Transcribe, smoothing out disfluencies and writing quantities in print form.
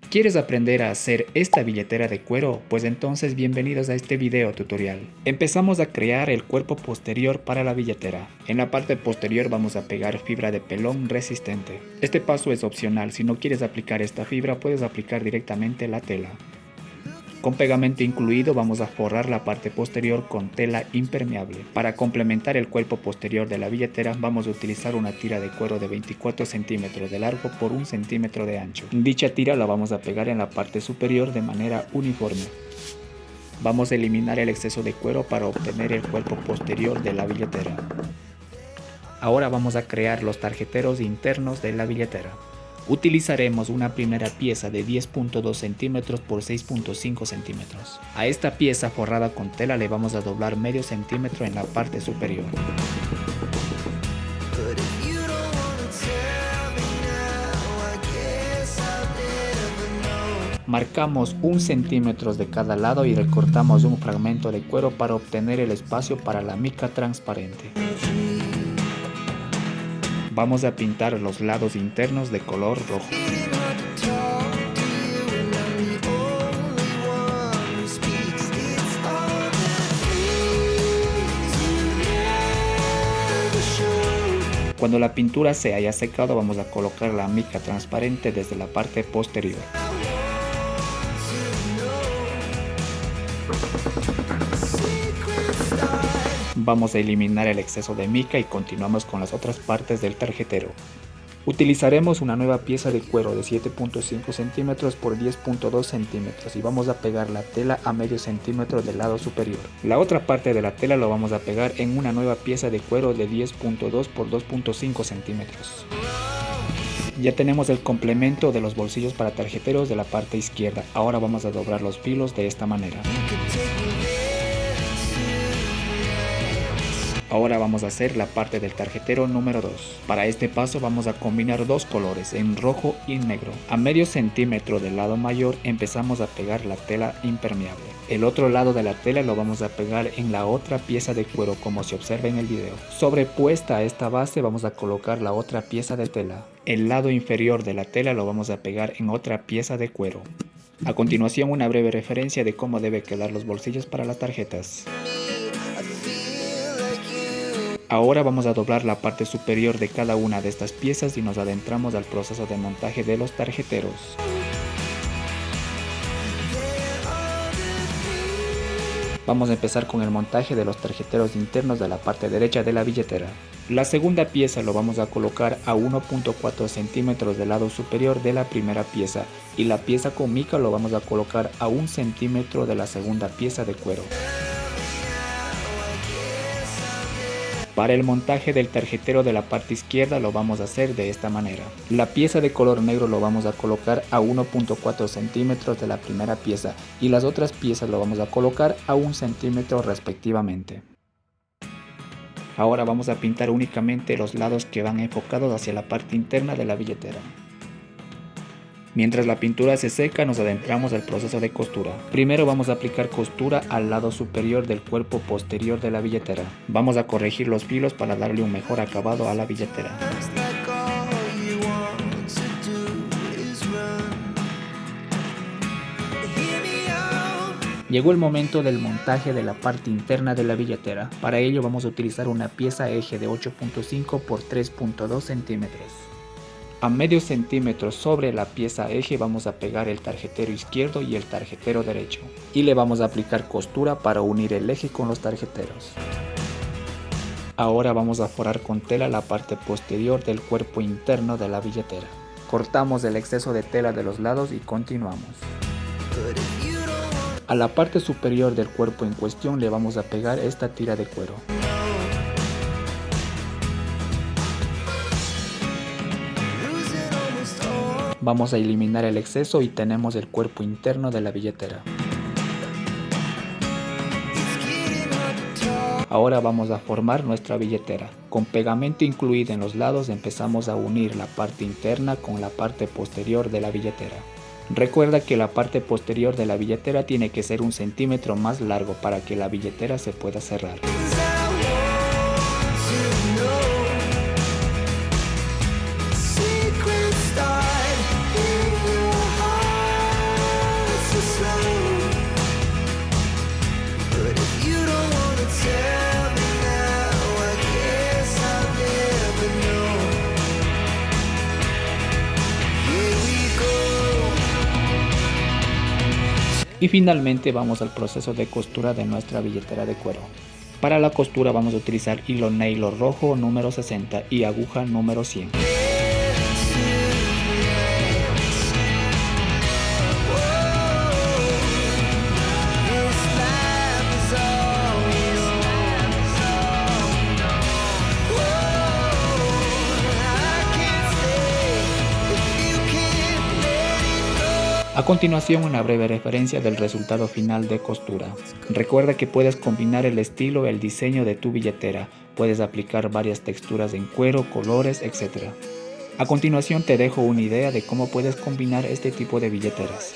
¿Quieres aprender a hacer esta billetera de cuero? Pues entonces bienvenidos a este video tutorial. Empezamos a crear el cuerpo posterior para la billetera. En la parte posterior vamos a pegar fibra de pelón resistente. Este paso es opcional, si no quieres aplicar esta fibra puedes aplicar directamente la tela. Con pegamento incluido vamos a forrar la parte posterior con tela impermeable. Para complementar el cuerpo posterior de la billetera vamos a utilizar una tira de cuero de 24 centímetros de largo por 1 centímetro de ancho. Dicha tira la vamos a pegar en la parte superior de manera uniforme. Vamos a eliminar el exceso de cuero para obtener el cuerpo posterior de la billetera. Ahora vamos a crear los tarjeteros internos de la billetera. Utilizaremos una primera pieza de 10.2 centímetros por 6.5 centímetros. A esta pieza forrada con tela le vamos a doblar medio centímetro en la parte superior. Marcamos 1 centímetro de cada lado y recortamos un fragmento de cuero para obtener el espacio para la mica transparente. Vamos a pintar los lados internos de color rojo. Cuando la pintura se haya secado vamos a colocar la mica transparente desde la parte posterior. Vamos a eliminar el exceso de mica y continuamos con las otras partes del tarjetero. Utilizaremos una nueva pieza de cuero de 7.5 centímetros por 10.2 centímetros y vamos a pegar la tela a medio centímetro del lado superior. La otra parte de la tela lo vamos a pegar en una nueva pieza de cuero de 10.2 por 2.5 centímetros. Ya tenemos el complemento de los bolsillos para tarjeteros de la parte izquierda. Ahora vamos a doblar los filos de esta manera. Ahora vamos a hacer la parte del tarjetero número 2. Para este paso vamos a combinar dos colores, en rojo y negro. A medio centímetro del lado mayor empezamos a pegar la tela impermeable. El otro lado de la tela lo vamos a pegar en la otra pieza de cuero como se observa en el video. Sobrepuesta a esta base vamos a colocar la otra pieza de tela. El lado inferior de la tela lo vamos a pegar en otra pieza de cuero. A continuación una breve referencia de cómo debe quedar los bolsillos para las tarjetas. Ahora vamos a doblar la parte superior de cada una de estas piezas y nos adentramos al proceso de montaje de los tarjeteros. Vamos a empezar con el montaje de los tarjeteros internos de la parte derecha de la billetera. La segunda pieza lo vamos a colocar a 1.4 centímetros del lado superior de la primera pieza y la pieza con mica lo vamos a colocar a 1 centímetro de la segunda pieza de cuero. Para el montaje del tarjetero de la parte izquierda lo vamos a hacer de esta manera. La pieza de color negro lo vamos a colocar a 1.4 centímetros de la primera pieza y las otras piezas lo vamos a colocar a 1 centímetro respectivamente. Ahora vamos a pintar únicamente los lados que van enfocados hacia la parte interna de la billetera. Mientras la pintura se seca nos adentramos al proceso de costura. Primero vamos a aplicar costura al lado superior del cuerpo posterior de la billetera. Vamos a corregir los filos para darle un mejor acabado a la billetera. Llegó el momento del montaje de la parte interna de la billetera. Para ello vamos a utilizar una pieza eje de 8.5 por 3.2 centímetros. A medio centímetro sobre la pieza eje vamos a pegar el tarjetero izquierdo y el tarjetero derecho y le vamos a aplicar costura para unir el eje con los tarjeteros. Ahora vamos a forrar con tela la parte posterior del cuerpo interno de la billetera. Cortamos el exceso de tela de los lados y continuamos. A la parte superior del cuerpo en cuestión le vamos a pegar esta tira de cuero. Vamos a eliminar el exceso y tenemos el cuerpo interno de la billetera. Ahora vamos a formar nuestra billetera. Con pegamento incluido en los lados empezamos a unir la parte interna con la parte posterior de la billetera. Recuerda que la parte posterior de la billetera tiene que ser 1 centímetro más largo para que la billetera se pueda cerrar. Y finalmente vamos al proceso de costura de nuestra billetera de cuero. Para la costura vamos a utilizar hilo nylon rojo número 60 y aguja número 100. A continuación, una breve referencia del resultado final de costura. Recuerda que puedes combinar el estilo y el diseño de tu billetera. Puedes aplicar varias texturas en cuero, colores, etc. A continuación te dejo una idea de cómo puedes combinar este tipo de billeteras.